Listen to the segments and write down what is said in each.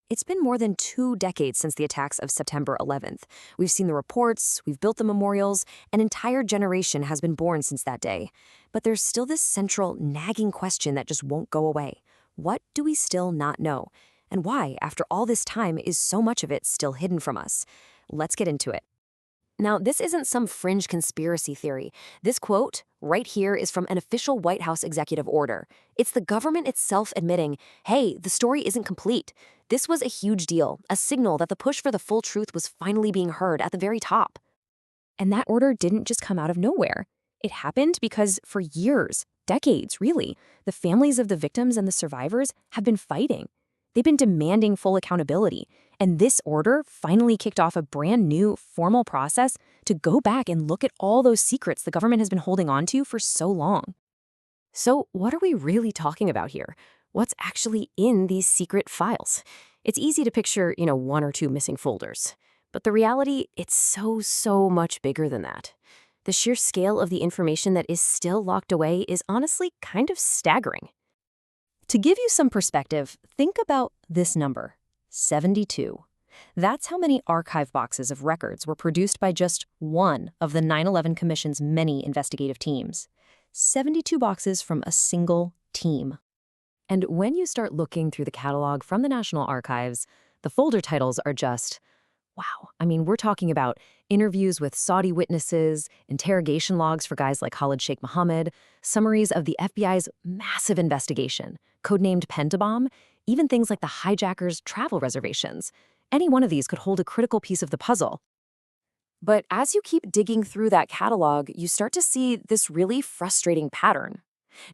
It's been more than 2 decades since the attacks of September 11th. We've seen the reports, we've built the memorials, an entire generation has been born since that day. But there's still this central, nagging question that just won't go away. What do we still not know? And why, after all this time, is so much of it still hidden from us? Let's get into it. Now, this isn't some fringe conspiracy theory. This quote right here is from an official White House executive order. It's the government itself admitting, hey, the story isn't complete. This was a huge deal, a signal that the push for the full truth was finally being heard at the very top. And that order didn't just come out of nowhere. It happened because for years, decades really, the families of the victims and the survivors have been fighting. They've been demanding full accountability. And this order finally kicked off a brand new, formal process to go back and look at all those secrets the government has been holding on to for so long. So what are we really talking about here? What's actually in these secret files? It's easy to picture, one or two missing folders. But the reality, it's so much bigger than that. The sheer scale of the information that is still locked away is honestly kind of staggering. To give you some perspective, think about this number, 72. That's how many archive boxes of records were produced by just one of the 9/11 Commission's many investigative teams. 72 boxes from a single team. And when you start looking through the catalog from the National Archives, the folder titles are just, wow. We're talking about interviews with Saudi witnesses, interrogation logs for guys like Khalid Sheikh Mohammed, summaries of the FBI's massive investigation, codenamed Pentabomb, even things like the hijackers' travel reservations. Any one of these could hold a critical piece of the puzzle. But as you keep digging through that catalog, you start to see this really frustrating pattern.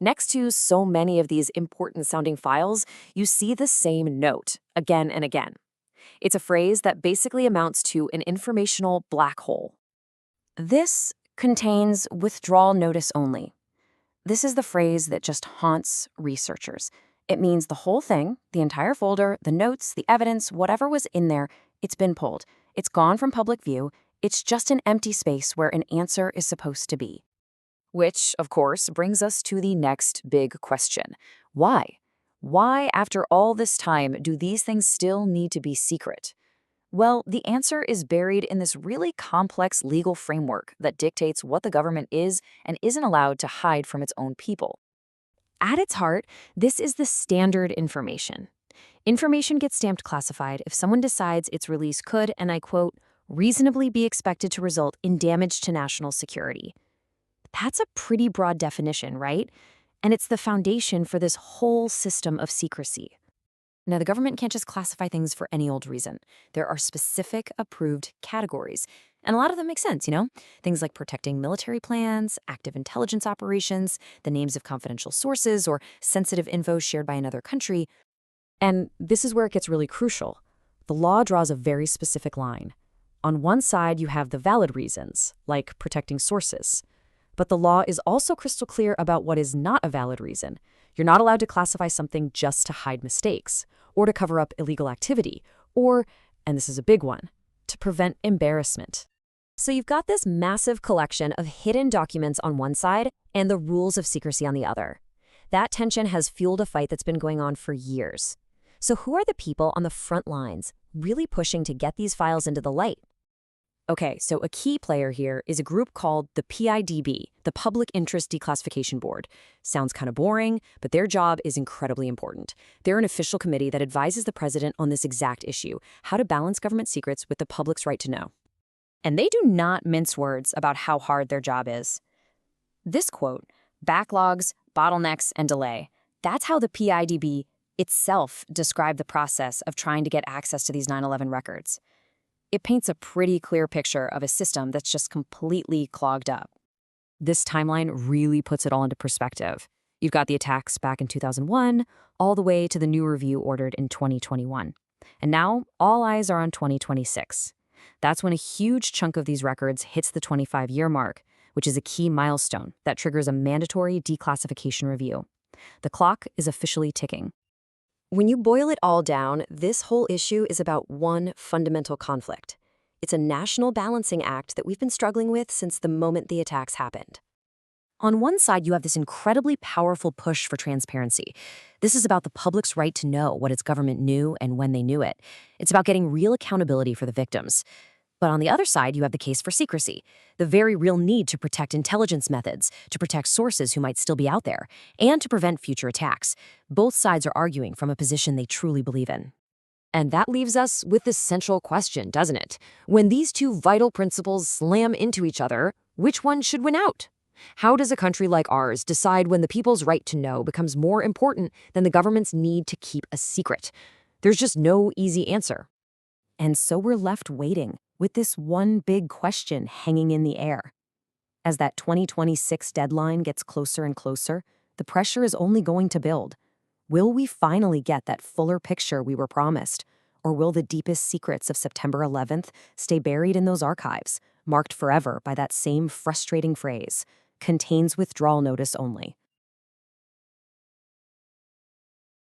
Next to so many of these important-sounding files, you see the same note, again and again. It's a phrase that basically amounts to an informational black hole. This contains withdrawal notice only. This is the phrase that just haunts researchers. It means the whole thing, the entire folder, the notes, the evidence, whatever was in there, it's been pulled. It's gone from public view. It's just an empty space where an answer is supposed to be. Which, of course, brings us to the next big question. Why? Why, after all this time, do these things still need to be secret? Well, the answer is buried in this really complex legal framework that dictates what the government is and isn't allowed to hide from its own people. At its heart, this is the standard information. Information gets stamped classified if someone decides its release could, and I quote, reasonably be expected to result in damage to national security. That's a pretty broad definition, right? And it's the foundation for this whole system of secrecy. Now, the government can't just classify things for any old reason. There are specific approved categories. And a lot of them make sense, Things like protecting military plans, active intelligence operations, the names of confidential sources, or sensitive info shared by another country. And this is where it gets really crucial. The law draws a very specific line. On one side, you have the valid reasons, like protecting sources. But the law is also crystal clear about what is not a valid reason. You're not allowed to classify something just to hide mistakes, or to cover up illegal activity, or, and this is a big one, to prevent embarrassment. So you've got this massive collection of hidden documents on one side and the rules of secrecy on the other. That tension has fueled a fight that's been going on for years. So who are the people on the front lines really pushing to get these files into the light? Okay, so a key player here is a group called the PIDB, the Public Interest Declassification Board. Sounds kind of boring, but their job is incredibly important. They're an official committee that advises the president on this exact issue, how to balance government secrets with the public's right to know. And they do not mince words about how hard their job is. This quote, backlogs, bottlenecks, and delay, that's how the PIDB itself described the process of trying to get access to these 9/11 records. It paints a pretty clear picture of a system that's just completely clogged up. This timeline really puts it all into perspective. You've got the attacks back in 2001, all the way to the new review ordered in 2021. And now, all eyes are on 2026. That's when a huge chunk of these records hits the 25-year mark, which is a key milestone that triggers a mandatory declassification review. The clock is officially ticking. When you boil it all down, this whole issue is about one fundamental conflict. It's a national balancing act that we've been struggling with since the moment the attacks happened. On one side, you have this incredibly powerful push for transparency. This is about the public's right to know what its government knew and when they knew it. It's about getting real accountability for the victims. But on the other side, you have the case for secrecy, the very real need to protect intelligence methods, to protect sources who might still be out there, and to prevent future attacks. Both sides are arguing from a position they truly believe in. And that leaves us with this central question, doesn't it? When these two vital principles slam into each other, which one should win out? How does a country like ours decide when the people's right to know becomes more important than the government's need to keep a secret? There's just no easy answer. And so we're left waiting, with this one big question hanging in the air. As that 2026 deadline gets closer and closer, the pressure is only going to build. Will we finally get that fuller picture we were promised? Or will the deepest secrets of September 11th stay buried in those archives, marked forever by that same frustrating phrase, contains withdrawal notice only?